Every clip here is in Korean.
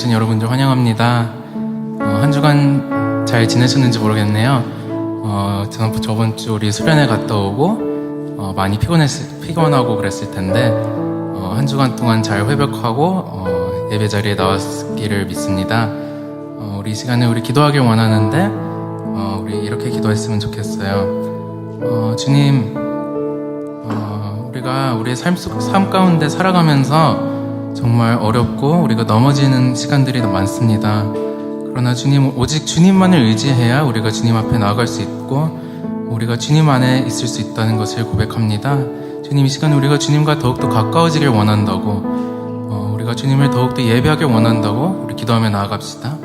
오신 여러분들 환영합니다. 한 주간 잘 지내셨는지 모르겠네요. 저번 주 우리 수련회 갔다 오고 많이 피곤하고 그랬을 텐데 한 주간 동안 잘 회복하고 예배 자리에 나왔기를 믿습니다. 우리 이 시간에 우리 기도하길 원하는데 우리 이렇게 기도했으면 좋겠어요. 주님, 우리가 우리의 삶 가운데 살아가면서 정말 어렵고 우리가 넘어지는 시간들이 많습니다. 그러나 주님, 오직 주님만을 의지해야 우리가 주님 앞에 나아갈 수 있고 우리가 주님 안에 있을 수 있다는 것을 고백합니다. 주님, 이 시간에 우리가 주님과 더욱더 가까워지길 원한다고, 우리가 주님을 더욱더 예배하길 원한다고 우리 기도하며 나아갑시다.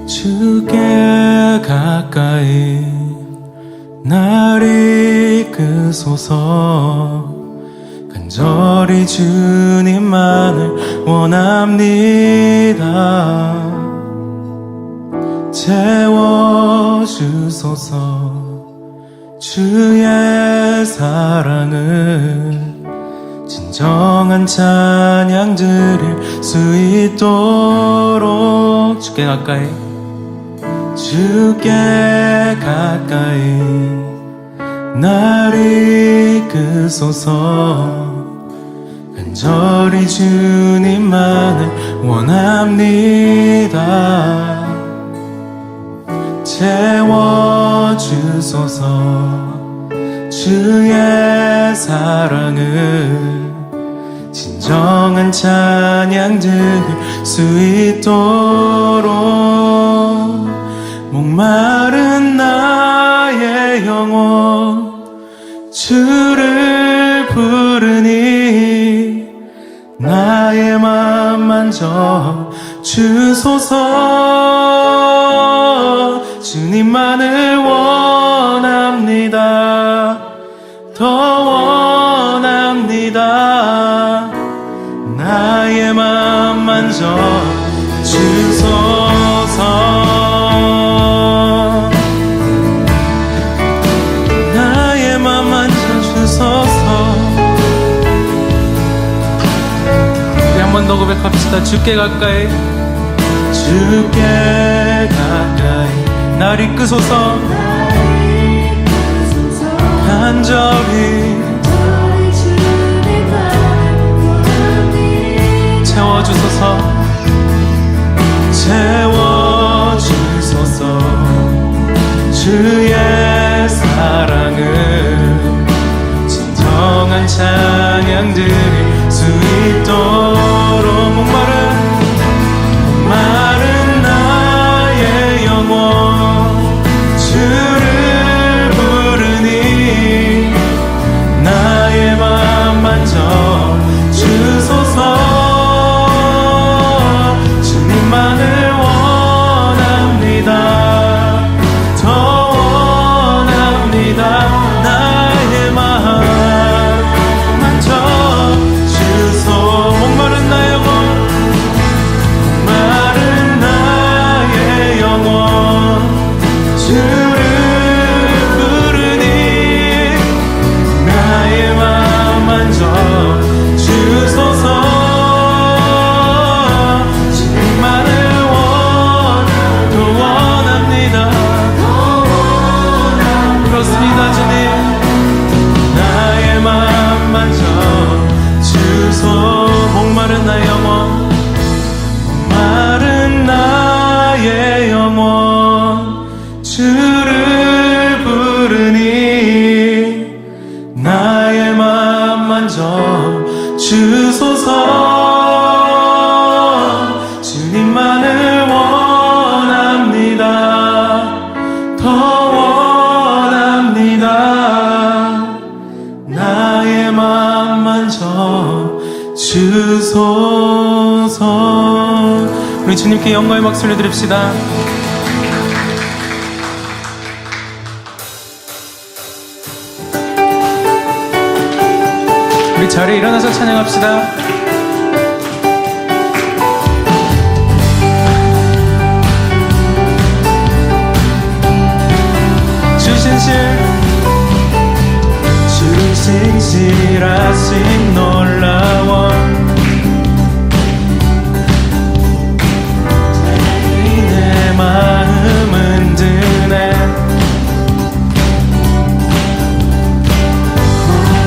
주께 가까이 날 이끄소서. 간절히 주님만을 원합니다. 채워주소서. 주의 사랑을 진정한 찬양 드릴 수 있도록 주께 가까이, 주께 가까이 날 이끄소서. 간절히 주님만을 원합니다. 채워주소서. 주의 사랑을 진정한 찬양 드릴 수 있도록. 목마른 나의 영혼 주를 부르니 나의 맘 만져 주소서. 주님만을 원합니다. 더 원합니다. 나의 맘 만져 주소서. 나의 맘 만져 주소서. 우리 한 번 더 고백합시다. 주께 가까이, 주께 가까이 날 이끄소서. 간절히 채워주소서. 채워주소서. 주의 사랑을 진정한 찬양 드릴 수 있도록. 목마른 나의 영혼 주를 부르니 나의 맘 만져 주소서. 주님만을 원합니다. 더 원합니다. 나의 맘 만져 주님께 영광의 박수를 드립시다. 우리 자리에 일어나서 찬양합시다. 주 신실하심 놀라워 내 마음은 드네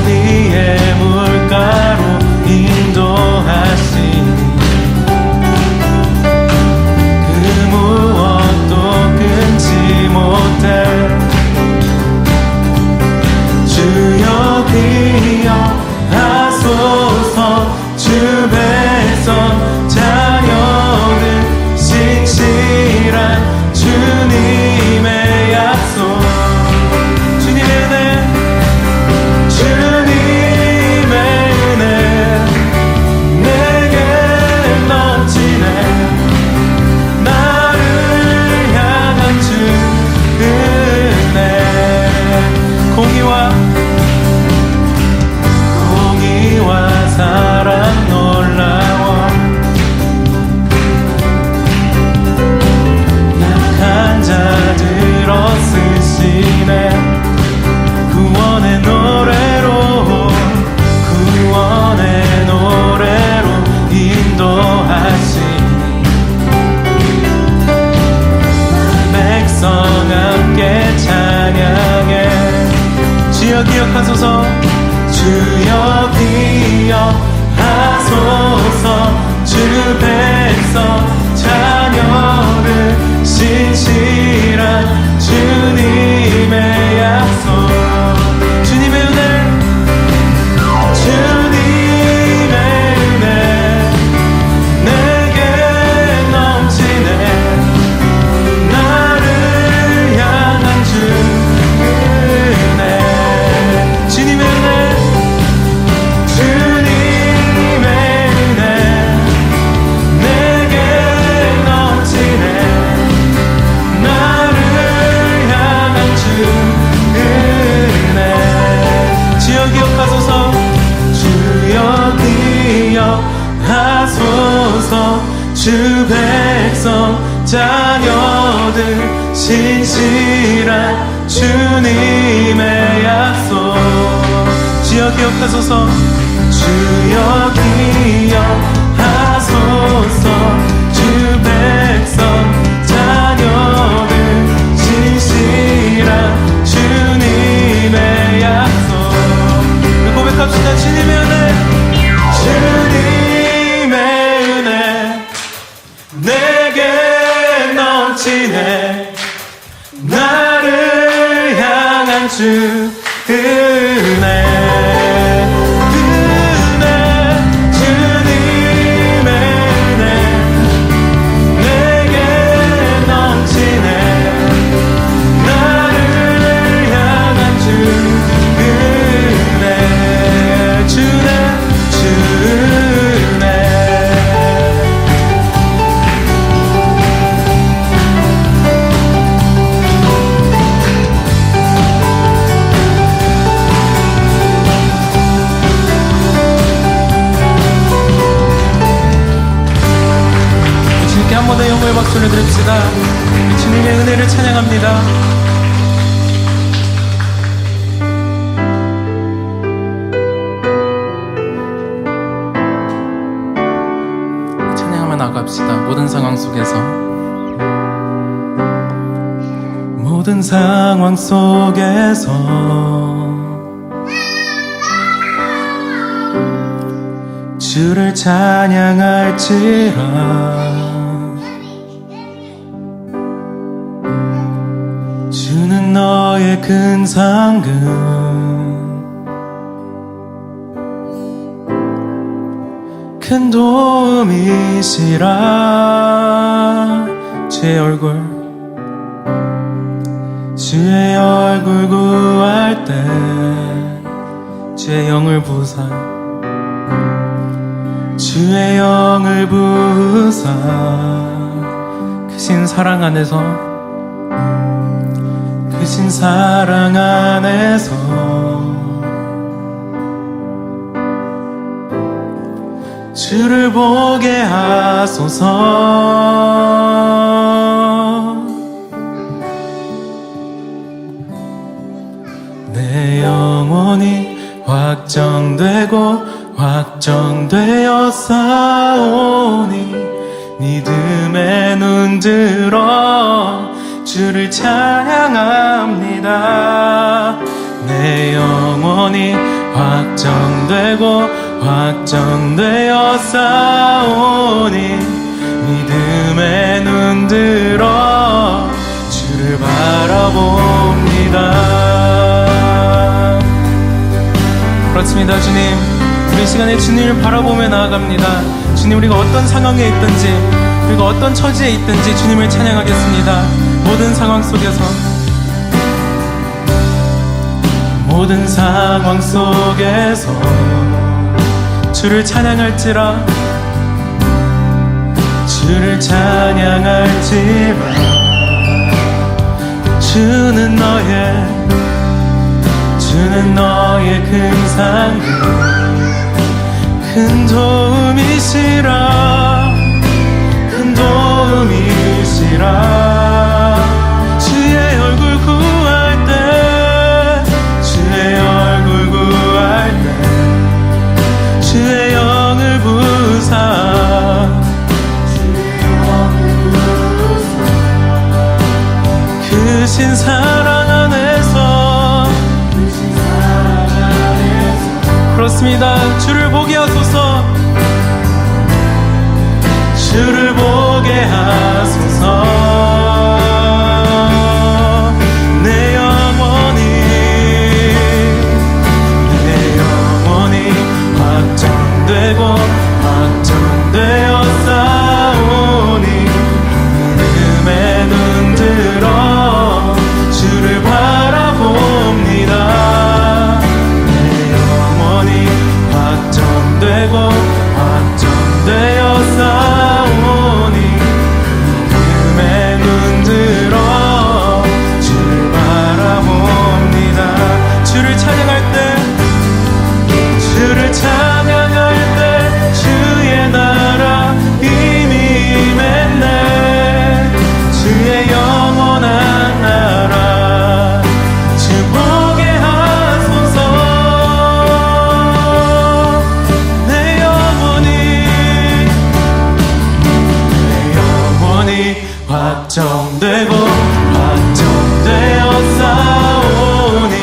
우리의 물가로 인도하시니 그 무엇도 끊지 못해 주여 기억하소서 주 백성 자녀들 신실한 주님의 약속 주님의 은혜 주님의 은혜 내게 넘치네 나를 향한 주 은혜 공의와 사랑 놀라워 약한 자들 얻으시네 구원의 노래로 인도하시니 백성 함께 찬양해 주여 기억하소서 주여 기억하소서 주 백성 자녀를 신실한 주님의 약속 주님의 은혜 주님의 은혜 내게 넘치네 나를 향한 주 은혜 주님의 은혜 주 백성 자녀들 신실한 주님의 약속 주여 기억하소서 주여 기억하소서 주 백성 자녀들 신실한 주님의 약속 우리 고백합시다. 주님의 은혜 주님의 은혜 내게 넘치네 나를 향한 주 은혜 주님의 은혜 내게 넘치네 나를 향한 주 은혜 주네 한 번 더 영광의 박수를 드립시다. 주님의 은혜를 찬양합니다. 찬양하며 나갑시다. 모든 상황 속에서 모든 상황 속에서 주를 찬양할지라 주는 너의 큰 상급 큰 도움이시라 주의 얼굴 구할 때 주의 영을 부사 주의 영을 부사 크신 사랑 안에서, 크신 사랑 안에서 주를 보게 하소서. 내 영혼이 확정되고 확정되어 싸우니 믿음의 눈 들어 주를 찬양합니다. 내 영혼이 확정되고 확정되어 싸우니 믿음의 눈 들어 주를 바라봅니다. 그렇습니다. 주님, 우리 시간에 주님을 바라보며 나아갑니다. 주님, 우리가 어떤 상황에 있든지, 우리가 어떤 처지에 있든지 주님을 찬양하겠습니다. 모든 상황 속에서, 모든 상황 속에서 주를 찬양할지라, 주를 찬양할지라. 주는 너의 큰 상급, 큰 도움이시라, 큰 도움이시라. 주의 얼굴 구할 때, 주의 얼굴 구할 때 주의 영을 부사, 크신 사랑 안에서, 그렇습니다. 주를 보게 하소서, 주를 보게 하소서. 내 영혼이 확정되고 확정되어 싸우니 믿음의 눈 들어 주를 바라봅니다. 내 영혼이 확정되고 확정되어 싸우니 믿음의 눈 들어 주를 바라봅니다. 주를 찬양할 때, 주를 찬양할 때 주의 나라 이미 임했네. 주의 영원한 나라 주 보게 하소서. 내 영혼이 확정되고 확정되어 싸우니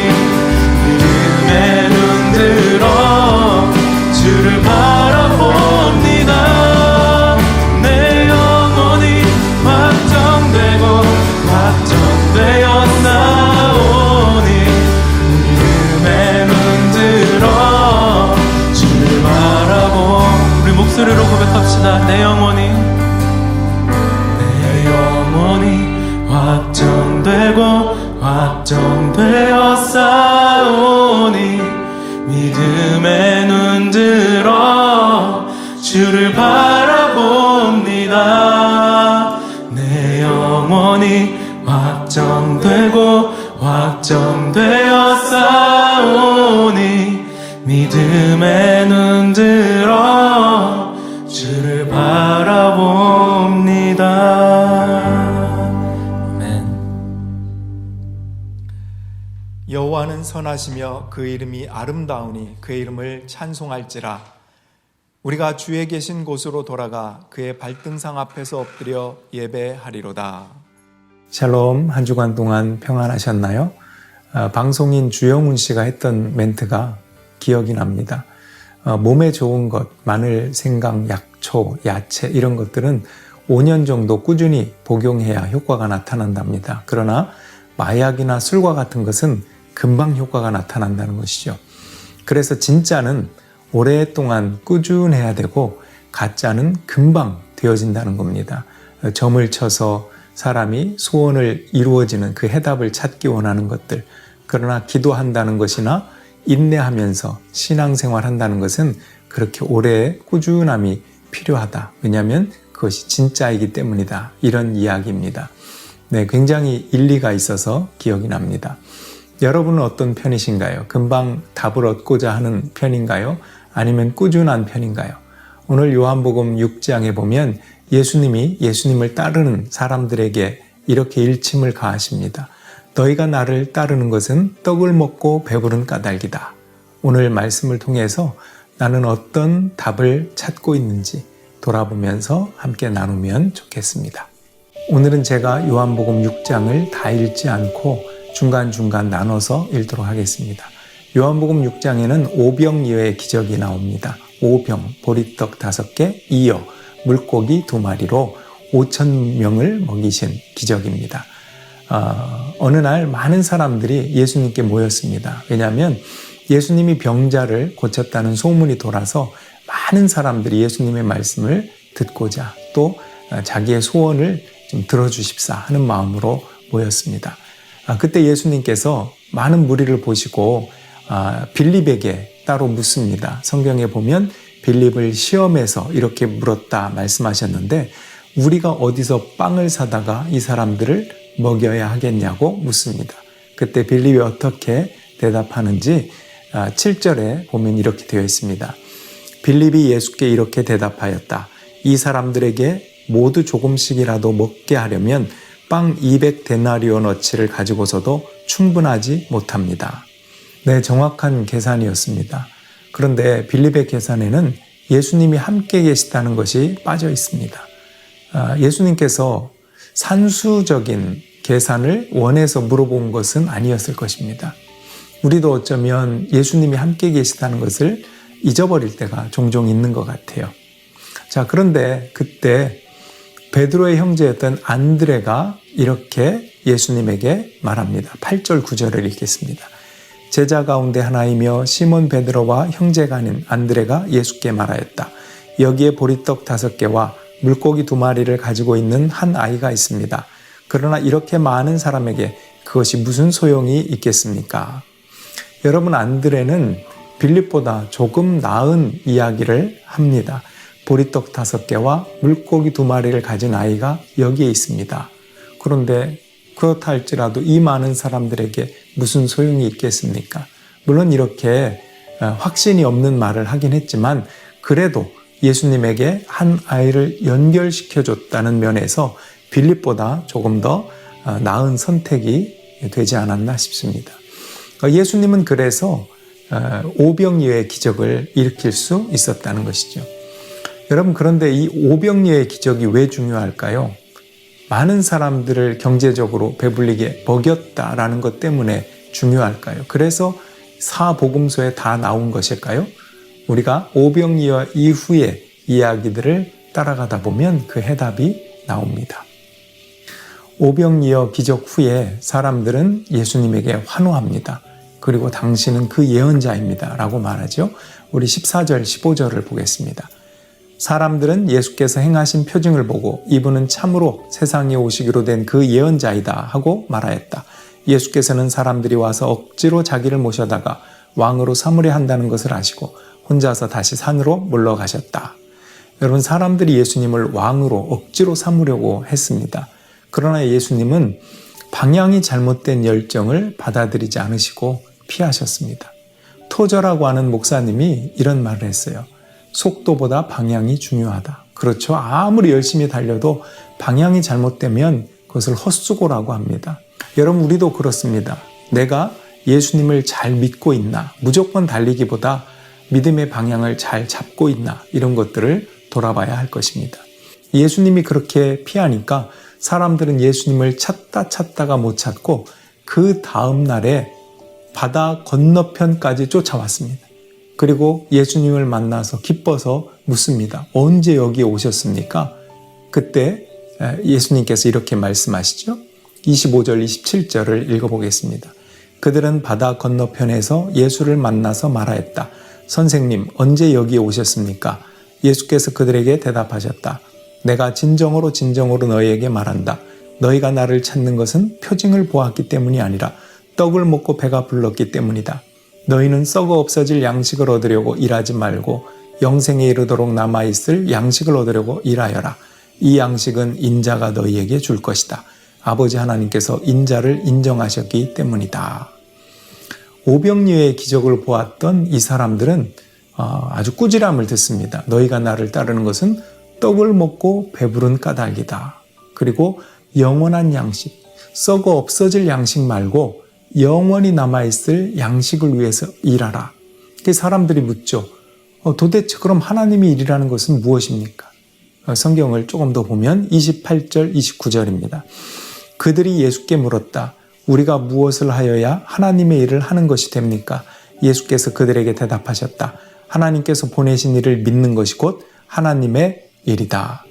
믿음의 눈 들어 주를 바라봅니다. 내 영혼이 확정되고 확정되어 싸우니 믿음의 눈 들어 주를 바라보. 우리 목소리로 고백합시다. 내 영혼이 확정되고 확정되어 싸우니 믿음의 눈 들어 주를 바라봅니다. 내 영혼이 확정되고 확정되어 싸우니 믿음의 눈 들어 주를 바라봅니다. 여호와는 선하시며 그 이름이 아름다우니 그의 이름을 찬송할지라. 우리가 주의 계신 곳으로 돌아가 그의 발등상 앞에서 엎드려 예배하리로다. 샬롬, 한 주간 동안 평안하셨나요? 방송인 주영훈 씨가 했던 멘트가 기억이 납니다. 몸에 좋은 것, 마늘, 생강, 약초, 야채 이런 것들은 5년 정도 꾸준히 복용해야 효과가 나타난답니다. 그러나 마약이나 술과 같은 것은 금방 효과가 나타난다는 것이죠. 그래서 진짜는 오랫동안 꾸준해야 되고 가짜는 금방 되어진다는 겁니다. 점을 쳐서 사람이 소원을 이루어지는 그 해답을 찾기 원하는 것들, 그러나 기도한다는 것이나 인내하면서 신앙생활 한다는 것은 그렇게 오래 꾸준함이 필요하다. 왜냐하면 그것이 진짜이기 때문이다. 이런 이야기입니다. 네, 굉장히 일리가 있어서 기억이 납니다. 여러분은 어떤 편이신가요? 금방 답을 얻고자 하는 편인가요? 아니면 꾸준한 편인가요? 오늘 요한복음 6장에 보면 예수님이 예수님을 따르는 사람들에게 이렇게 일침을 가하십니다. 너희가 나를 따르는 것은 떡을 먹고 배부른 까닭이다. 오늘 말씀을 통해서 나는 어떤 답을 찾고 있는지 돌아보면서 함께 나누면 좋겠습니다. 오늘은 제가 요한복음 6장을 다 읽지 않고 중간중간 나눠서 읽도록 하겠습니다. 요한복음 6장에는 오병이어의 기적이 나옵니다. 오병, 보리떡 5개, 이어, 물고기 2마리로 5,000명을 먹이신 기적입니다. 어느 날 많은 사람들이 예수님께 모였습니다. 왜냐하면 예수님이 병자를 고쳤다는 소문이 돌아서 많은 사람들이 예수님의 말씀을 듣고자 또 자기의 소원을 좀 들어주십사 하는 마음으로 모였습니다. 그때 예수님께서 많은 무리를 보시고 빌립에게 따로 묻습니다. 성경에 보면 빌립을 시험해서 이렇게 물었다 말씀하셨는데 우리가 어디서 빵을 사다가 이 사람들을 먹여야 하겠냐고 묻습니다. 그때 빌립이 어떻게 대답하는지 7절에 보면 이렇게 되어 있습니다. 빌립이 예수께 이렇게 대답하였다. 이 사람들에게 모두 조금씩이라도 먹게 하려면 빵 200데나리온어치를 가지고서도 충분하지 못합니다. 네, 정확한 계산이었습니다. 그런데 빌립의 계산에는 예수님이 함께 계시다는 것이 빠져 있습니다. 예수님께서 산수적인 계산을 원해서 물어본 것은 아니었을 것입니다. 우리도 어쩌면 예수님이 함께 계시다는 것을 잊어버릴 때가 종종 있는 것 같아요. 자, 그런데 그때 베드로의 형제였던 안드레가 이렇게 예수님에게 말합니다. 8절 9절을 읽겠습니다. 제자 가운데 하나이며 시몬 베드로와 형제가 아닌 안드레가 예수께 말하였다. 여기에 보리떡 5개와 물고기 2마리를 가지고 있는 한 아이가 있습니다. 그러나 이렇게 많은 사람에게 그것이 무슨 소용이 있겠습니까? 여러분, 안드레는 빌립보다 조금 나은 이야기를 합니다. 보리떡 5개와 물고기 2마리를 가진 아이가 여기에 있습니다. 그런데 그렇다 할지라도 이 많은 사람들에게 무슨 소용이 있겠습니까? 물론 이렇게 확신이 없는 말을 하긴 했지만 그래도 예수님에게 한 아이를 연결시켜줬다는 면에서 빌립보다 조금 더 나은 선택이 되지 않았나 싶습니다. 예수님은 그래서 오병이어의 기적을 일으킬 수 있었다는 것이죠. 여러분, 그런데 이 오병이어의 기적이 왜 중요할까요? 많은 사람들을 경제적으로 배불리게 먹였다라는 것 때문에 중요할까요? 그래서 사복음서에 다 나온 것일까요? 우리가 오병이어 이후의 이야기들을 따라가다 보면 그 해답이 나옵니다. 오병이어 기적 후에 사람들은 예수님에게 환호합니다. 그리고 당신은 그 예언자입니다 라고 말하죠. 우리 14절 15절을 보겠습니다. 사람들은 예수께서 행하신 표징을 보고 이분은 참으로 세상에 오시기로 된 그 예언자이다 하고 말하였다. 예수께서는 사람들이 와서 억지로 자기를 모셔다가 왕으로 삼으려 한다는 것을 아시고 혼자서 다시 산으로 물러가셨다. 여러분, 사람들이 예수님을 왕으로 억지로 삼으려고 했습니다. 그러나 예수님은 방향이 잘못된 열정을 받아들이지 않으시고 피하셨습니다. 토저라고 하는 목사님이 이런 말을 했어요. 속도보다 방향이 중요하다. 그렇죠. 아무리 열심히 달려도 방향이 잘못되면 그것을 헛수고라고 합니다. 여러분, 우리도 그렇습니다. 내가 예수님을 잘 믿고 있나, 무조건 달리기보다 믿음의 방향을 잘 잡고 있나, 이런 것들을 돌아봐야 할 것입니다. 예수님이 그렇게 피하니까 사람들은 예수님을 찾다가 못 찾고 그 다음 날에 바다 건너편까지 쫓아왔습니다. 그리고 예수님을 만나서 기뻐서 묻습니다. 언제 여기에 오셨습니까? 그때 예수님께서 이렇게 말씀하시죠. 25절, 27절을 읽어보겠습니다. 그들은 바다 건너편에서 예수를 만나서 말하였다. 선생님, 언제 여기에 오셨습니까? 예수께서 그들에게 대답하셨다. 내가 진정으로 너희에게 말한다. 너희가 나를 찾는 것은 표징을 보았기 때문이 아니라 떡을 먹고 배가 불렀기 때문이다. 너희는 썩어 없어질 양식을 얻으려고 일하지 말고 영생에 이르도록 남아있을 양식을 얻으려고 일하여라. 이 양식은 인자가 너희에게 줄 것이다. 아버지 하나님께서 인자를 인정하셨기 때문이다. 오병이어의 기적을 보았던 이 사람들은 아주 꾸지람을 듣습니다. 너희가 나를 따르는 것은 떡을 먹고 배부른 까닭이다. 그리고 영원한 양식, 썩어 없어질 양식 말고 영원히 남아있을 양식을 위해서 일하라. 사람들이 묻죠. 도대체 그럼 하나님의 일이라는 것은 무엇입니까? 성경을 조금 더 보면 28절, 29절입니다. 그들이 예수께 물었다. 우리가 무엇을 하여야 하나님의 일을 하는 것이 됩니까? 예수께서 그들에게 대답하셨다. 하나님께서 보내신 일을 믿는 것이 곧 하나님의 일이다.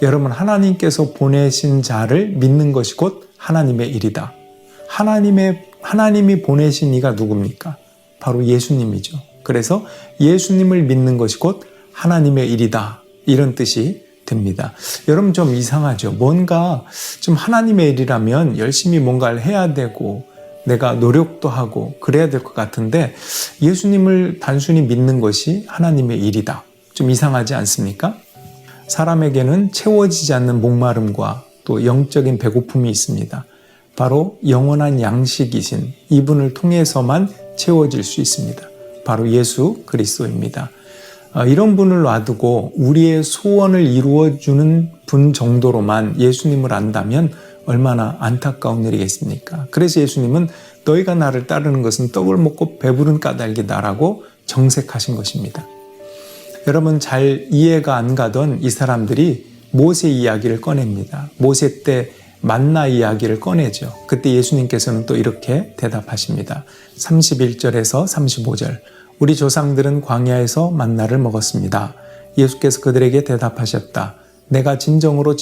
여러분, 하나님께서 보내신 자를 믿는 것이 곧 하나님의 일이다. 하나님이 보내신 이가 누굽니까? 바로 예수님이죠. 그래서 예수님을 믿는 것이 곧 하나님의 일이다. 이런 뜻이 됩니다. 여러분, 좀 이상하죠? 뭔가 좀 하나님의 일이라면 열심히 뭔가를 해야 되고 내가 노력도 하고 그래야 될 것 같은데 예수님을 단순히 믿는 것이 하나님의 일이다. 좀 이상하지 않습니까? 사람에게는 채워지지 않는 목마름과 또 영적인 배고픔이 있습니다. 바로 영원한 양식이신 이분을 통해서만 채워질 수 있습니다. 바로 예수 그리스도입니다. 이런 분을 놔두고 우리의 소원을 이루어주는 분 정도로만 예수님을 안다면 얼마나 안타까운 일이겠습니까? 그래서 예수님은 너희가 나를 따르는 것은 떡을 먹고 배부른 까닭이다라고 정색하신 것입니다. 여러분, 잘 이해가 안 가던 이 사람들이 모세 이야기를 꺼냅니다. 모세 때 만나 이야기를 꺼내죠. 그때 예수님께서는 또 이렇게 대답하십니다. 31절에서 35절. 우리 조상들은 광야에서 만나를 먹었습니다. 예수께서 그들에게 대답하셨다. 내가 진정으로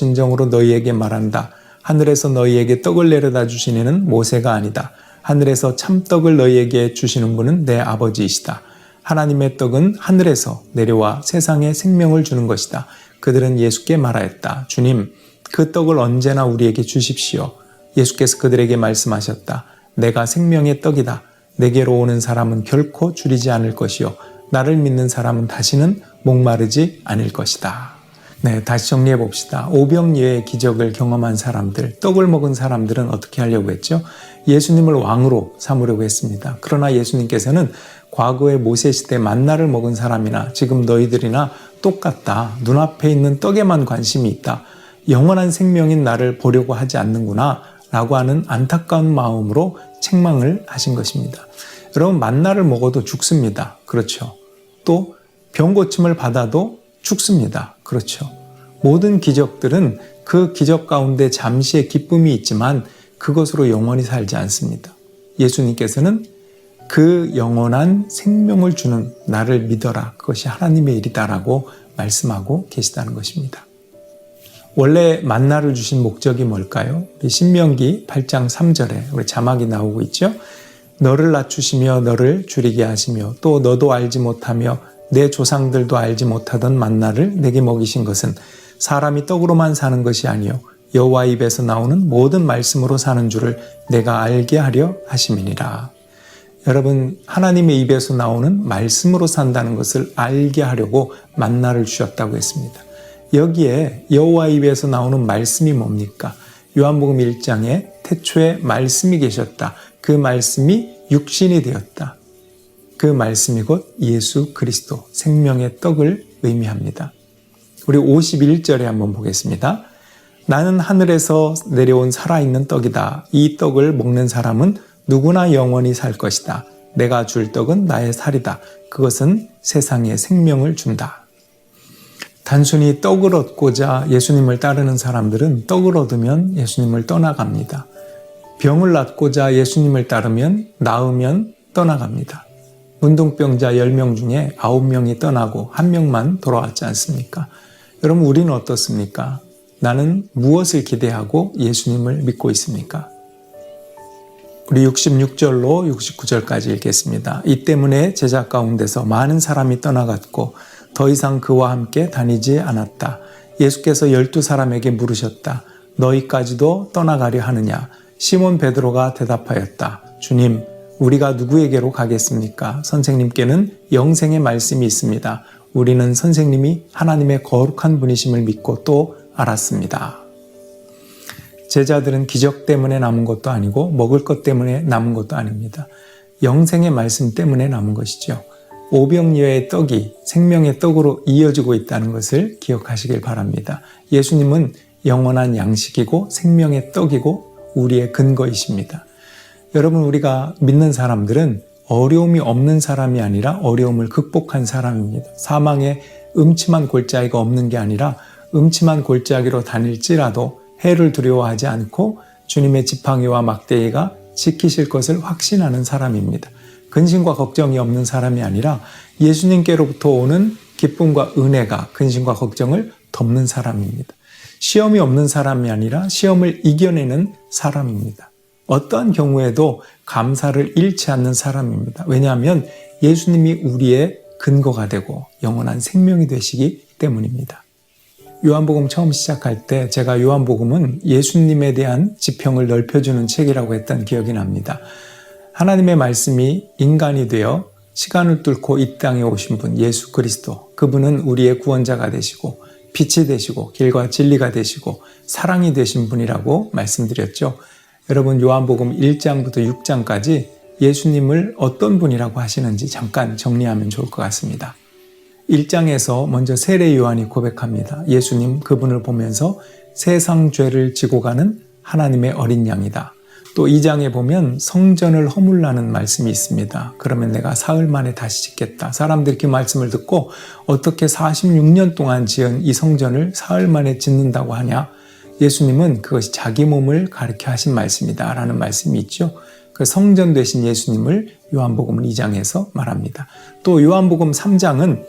너희에게 말한다. 하늘에서 너희에게 떡을 내려다 주신 이는 모세가 아니다. 하늘에서 참떡을 너희에게 주시는 분은 내 아버지이시다. 하나님의 떡은 하늘에서 내려와 세상에 생명을 주는 것이다. 그들은 예수께 말하였다. 주님, 그 떡을 언제나 우리에게 주십시오. 예수께서 그들에게 말씀하셨다. 내가 생명의 떡이다. 내게로 오는 사람은 결코 줄이지 않을 것이요. 나를 믿는 사람은 다시는 목마르지 않을 것이다. 네, 다시 정리해 봅시다. 오병이어의 기적을 경험한 사람들, 떡을 먹은 사람들은 어떻게 하려고 했죠? 예수님을 왕으로 삼으려고 했습니다. 그러나 예수님께서는 과거의 모세시대 만나를 먹은 사람이나 지금 너희들이나 똑같다. 눈앞에 있는 떡에만 관심이 있다. 영원한 생명인 나를 보려고 하지 않는구나 라고 하는 안타까운 마음으로 책망을 하신 것입니다. 여러분, 만나를 먹어도 죽습니다. 그렇죠. 또 병고침을 받아도 죽습니다. 그렇죠. 모든 기적들은 그 기적 가운데 잠시의 기쁨이 있지만 그것으로 영원히 살지 않습니다. 예수님께서는 그 영원한 생명을 주는 나를 믿어라. 그것이 하나님의 일이다라고 말씀하고 계시다는 것입니다. 원래 만나를 주신 목적이 뭘까요? 우리 신명기 8장 3절에 우리 자막이 나오고 있죠. 너를 낮추시며 너를 줄이게 하시며 또 너도 알지 못하며 내 조상들도 알지 못하던 만나를 내게 먹이신 것은 사람이 떡으로만 사는 것이 아니요 여호와 입에서 나오는 모든 말씀으로 사는 줄을 내가 알게 하려 하심이니라. 여러분, 하나님의 입에서 나오는 말씀으로 산다는 것을 알게 하려고 만나를 주셨다고 했습니다. 여기에 여호와 입에서 나오는 말씀이 뭡니까? 요한복음 1장에 태초에 말씀이 계셨다. 그 말씀이 육신이 되었다. 그 말씀이 곧 예수 그리스도 생명의 떡을 의미합니다. 우리 51절에 한번 보겠습니다. 나는 하늘에서 내려온 살아있는 떡이다. 이 떡을 먹는 사람은 누구나 영원히 살 것이다. 내가 줄 떡은 나의 살이다. 그것은 세상에 생명을 준다. 단순히 떡을 얻고자 예수님을 따르는 사람들은 떡을 얻으면 예수님을 떠나갑니다. 병을 낫고자 예수님을 따르면 나으면 떠나갑니다. 문둥병자 10명 중에 9명이 떠나고 1명만 돌아왔지 않습니까? 여러분, 우리는 어떻습니까? 나는 무엇을 기대하고 예수님을 믿고 있습니까? 우리 66절로 69절까지 읽겠습니다. 이 때문에 제자 가운데서 많은 사람이 떠나갔고 더 이상 그와 함께 다니지 않았다. 예수께서 12사람에게 물으셨다. 너희까지도 떠나가려 하느냐? 시몬 베드로가 대답하였다. 주님, 우리가 누구에게로 가겠습니까? 선생님께는 영생의 말씀이 있습니다. 우리는 선생님이 하나님의 거룩한 분이심을 믿고 또 알았습니다. 제자들은 기적 때문에 남은 것도 아니고 먹을 것 때문에 남은 것도 아닙니다. 영생의 말씀 때문에 남은 것이죠. 오병이어의 떡이 생명의 떡으로 이어지고 있다는 것을 기억하시길 바랍니다. 예수님은 영원한 양식이고 생명의 떡이고 우리의 근거이십니다. 여러분, 우리가 믿는 사람들은 어려움이 없는 사람이 아니라 어려움을 극복한 사람입니다. 사망의 음침한 골짜기가 없는 게 아니라 음침한 골짜기로 다닐지라도 해를 두려워하지 않고 주님의 지팡이와 막대기가 지키실 것을 확신하는 사람입니다. 근심과 걱정이 없는 사람이 아니라 예수님께로부터 오는 기쁨과 은혜가 근심과 걱정을 덮는 사람입니다. 시험이 없는 사람이 아니라 시험을 이겨내는 사람입니다. 어떠한 경우에도 감사를 잃지 않는 사람입니다. 왜냐하면 예수님이 우리의 근거가 되고 영원한 생명이 되시기 때문입니다. 요한복음 처음 시작할 때 제가 요한복음은 예수님에 대한 지평을 넓혀주는 책이라고 했던 기억이 납니다. 하나님의 말씀이 인간이 되어 시간을 뚫고 이 땅에 오신 분 예수 그리스도, 그분은 우리의 구원자가 되시고 빛이 되시고 길과 진리가 되시고 사랑이 되신 분이라고 말씀드렸죠. 여러분, 요한복음 1장부터 6장까지 예수님을 어떤 분이라고 하시는지 잠깐 정리하면 좋을 것 같습니다. 1장에서 먼저 세례 요한이 고백합니다. 예수님, 그분을 보면서 세상 죄를 지고 가는 하나님의 어린 양이다. 또 2장에 보면 성전을 허물라는 말씀이 있습니다. 그러면 내가 사흘 만에 다시 짓겠다. 사람들이 그 말씀을 듣고 어떻게 46년 동안 지은 이 성전을 사흘 만에 짓는다고 하냐? 예수님은 그것이 자기 몸을 가리켜 하신 말씀이다 라는 말씀이 있죠. 그 성전 되신 예수님을 요한복음 2장에서 말합니다. 또 요한복음 3장은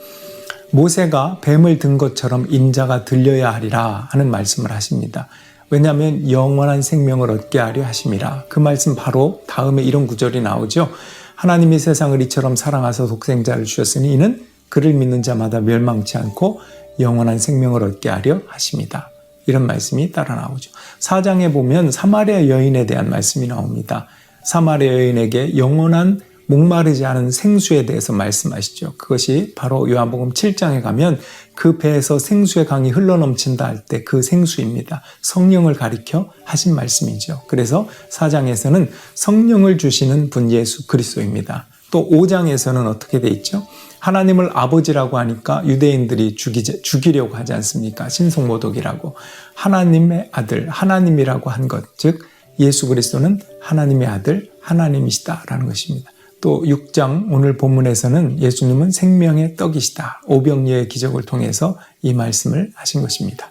모세가 뱀을 든 것처럼 인자가 들려야 하리라 하는 말씀을 하십니다. 왜냐하면 영원한 생명을 얻게 하려 하심이라. 그 말씀 바로 다음에 이런 구절이 나오죠. 하나님이 세상을 이처럼 사랑하사 독생자를 주셨으니 이는 그를 믿는 자마다 멸망치 않고 영원한 생명을 얻게 하려 하심이다. 이런 말씀이 따라 나오죠. 4장에 보면 사마리아 여인에 대한 말씀이 나옵니다. 사마리아 여인에게 영원한 목마르지 않은 생수에 대해서 말씀하시죠. 그것이 바로 요한복음 7장에 가면 그 배에서 생수의 강이 흘러넘친다 할 때 그 생수입니다. 성령을 가리켜 하신 말씀이죠. 그래서 4장에서는 성령을 주시는 분 예수 그리스도입니다. 또 5장에서는 어떻게 돼 있죠? 하나님을 아버지라고 하니까 유대인들이 죽이려고 하지 않습니까? 신성모독이라고. 하나님의 아들, 하나님이라고 한 것, 즉 예수 그리스도는 하나님의 아들, 하나님이시다라는 것입니다. 또 6장 오늘 본문에서는 예수님은 생명의 떡이시다. 오병이어의 기적을 통해서 이 말씀을 하신 것입니다.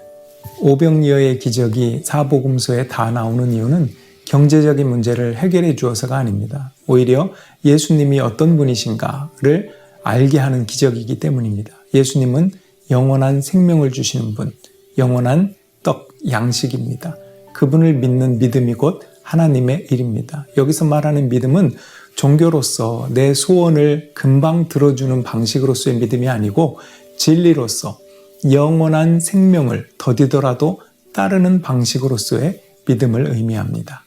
오병이어의 기적이 사복음서에 다 나오는 이유는 경제적인 문제를 해결해 주어서가 아닙니다. 오히려 예수님이 어떤 분이신가를 알게 하는 기적이기 때문입니다. 예수님은 영원한 생명을 주시는 분, 영원한 떡, 양식입니다. 그분을 믿는 믿음이 곧 하나님의 일입니다. 여기서 말하는 믿음은 종교로서 내 소원을 금방 들어주는 방식으로서의 믿음이 아니고 진리로서 영원한 생명을 더디더라도 따르는 방식으로서의 믿음을 의미합니다.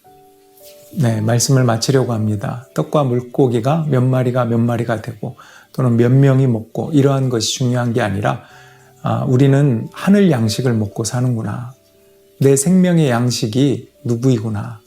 네, 말씀을 마치려고 합니다. 떡과 물고기가 몇 마리가 되고 또는 몇 명이 먹고 이러한 것이 중요한 게 아니라 우리는 하늘 양식을 먹고 사는구나. 내 생명의 양식이 누구이구나.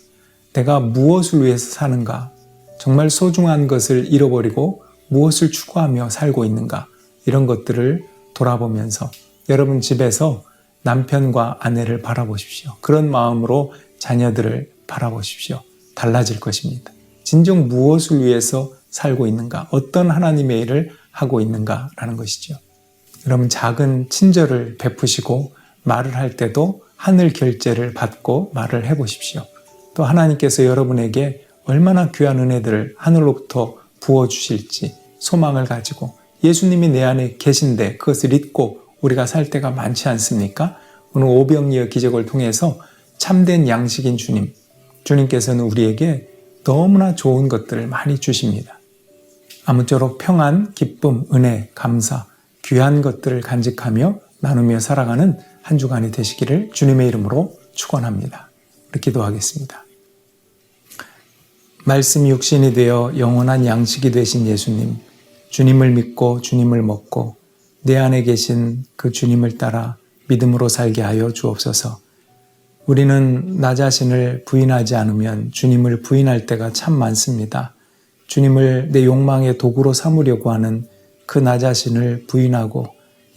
내가 무엇을 위해서 사는가. 정말 소중한 것을 잃어버리고 무엇을 추구하며 살고 있는가. 이런 것들을 돌아보면서 여러분 집에서 남편과 아내를 바라보십시오. 그런 마음으로 자녀들을 바라보십시오. 달라질 것입니다. 진정 무엇을 위해서 살고 있는가, 어떤 하나님의 일을 하고 있는가라는 것이죠. 여러분 작은 친절을 베푸시고 말을 할 때도 하늘 결제를 받고 말을 해보십시오. 또 하나님께서 여러분에게 얼마나 귀한 은혜들을 하늘로부터 부어주실지 소망을 가지고 예수님이 내 안에 계신데 그것을 잊고 우리가 살 때가 많지 않습니까? 오늘 오병이어 기적을 통해서 참된 양식인 주님께서는 우리에게 너무나 좋은 것들을 많이 주십니다. 아무쪼록 평안, 기쁨, 은혜, 감사, 귀한 것들을 간직하며 나누며 살아가는 한 주간이 되시기를 주님의 이름으로 축원합니다. 우리 기도하겠습니다. 말씀이 육신이 되어 영원한 양식이 되신 예수님, 주님을 믿고 주님을 먹고 내 안에 계신 그 주님을 따라 믿음으로 살게 하여 주옵소서. 우리는 나 자신을 부인하지 않으면 주님을 부인할 때가 참 많습니다. 주님을 내 욕망의 도구로 삼으려고 하는 그 나 자신을 부인하고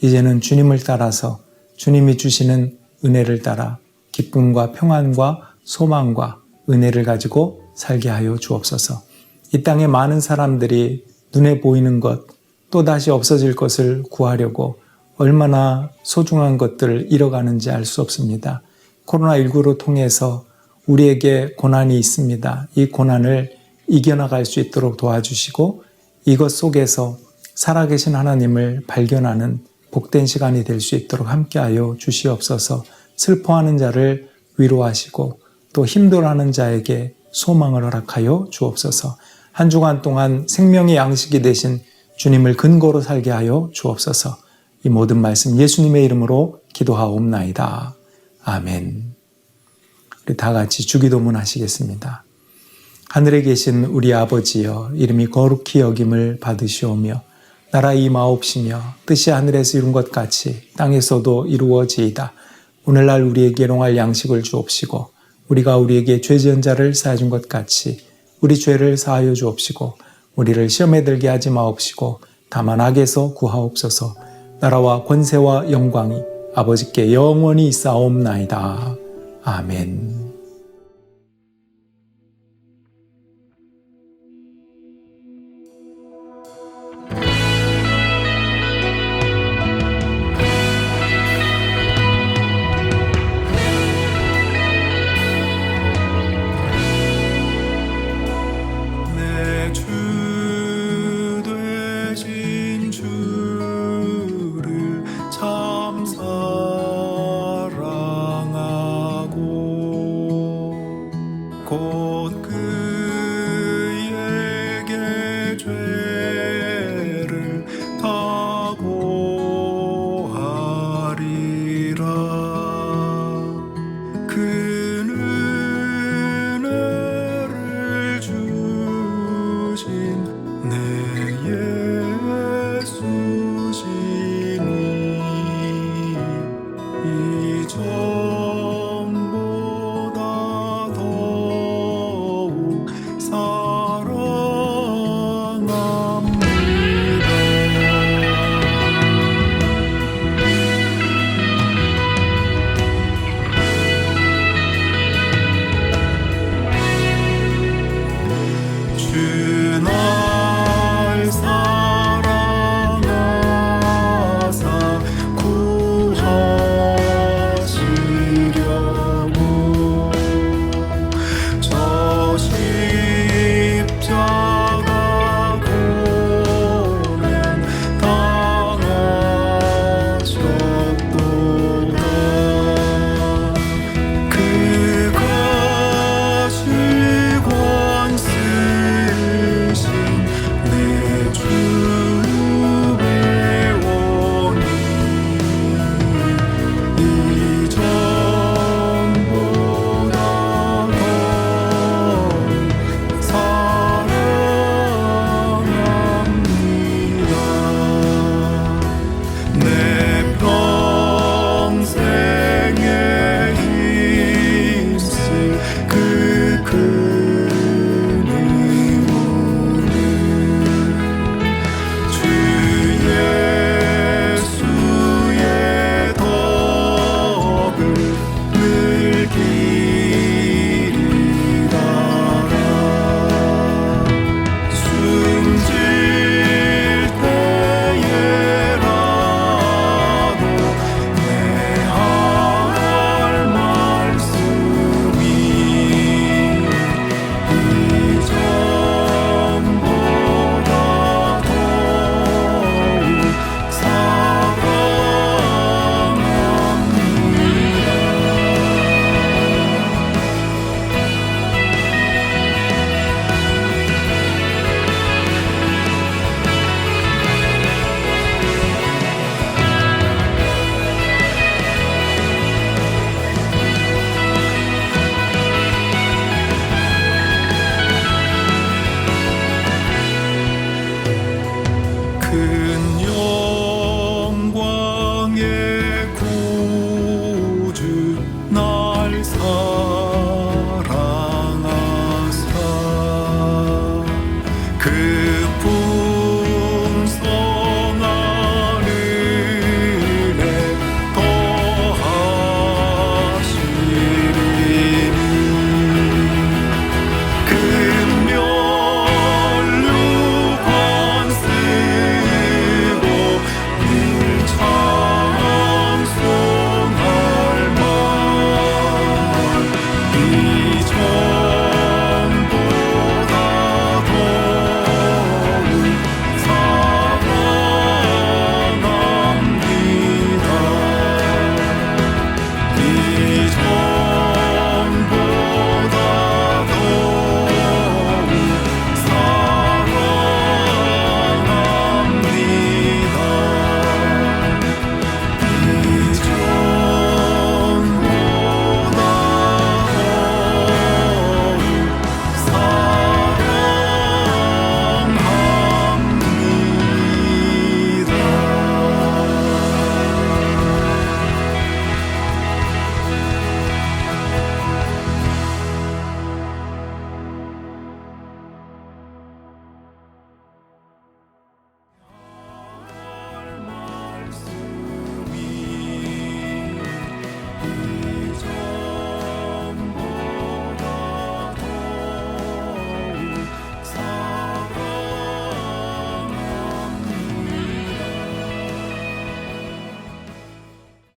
이제는 주님을 따라서 주님이 주시는 은혜를 따라 기쁨과 평안과 소망과 은혜를 가지고 살게 하여 주옵소서. 이 땅에 많은 사람들이 눈에 보이는 것, 또다시 없어질 것을 구하려고 얼마나 소중한 것들을 잃어가는지 알 수 없습니다. 코로나19로 통해서 우리에게 고난이 있습니다. 이 고난을 이겨나갈 수 있도록 도와주시고 이것 속에서 살아계신 하나님을 발견하는 복된 시간이 될 수 있도록 함께하여 주시옵소서. 슬퍼하는 자를 위로하시고 또 힘들어하는 자에게 소망을 허락하여 주옵소서. 한 주간 동안 생명의 양식이 되신 주님을 근거로 살게 하여 주옵소서. 이 모든 말씀 예수님의 이름으로 기도하옵나이다. 아멘. 우리 다 같이 주기도문 하시겠습니다. 하늘에 계신 우리 아버지여, 이름이 거룩히 여김을 받으시오며 나라 임하옵시며 뜻이 하늘에서 이룬 것 같이 땅에서도 이루어지이다. 오늘날 우리에게 일용할 양식을 주옵시고 우리가 우리에게 죄 지은 자를 사해준 것 같이 우리 죄를 사하여 주옵시고 우리를 시험에 들게 하지 마옵시고 다만 악에서 구하옵소서. 나라와 권세와 영광이 아버지께 영원히 있사옵나이다. 아멘. 내 주 되신 주를 참 사랑하고 곧 그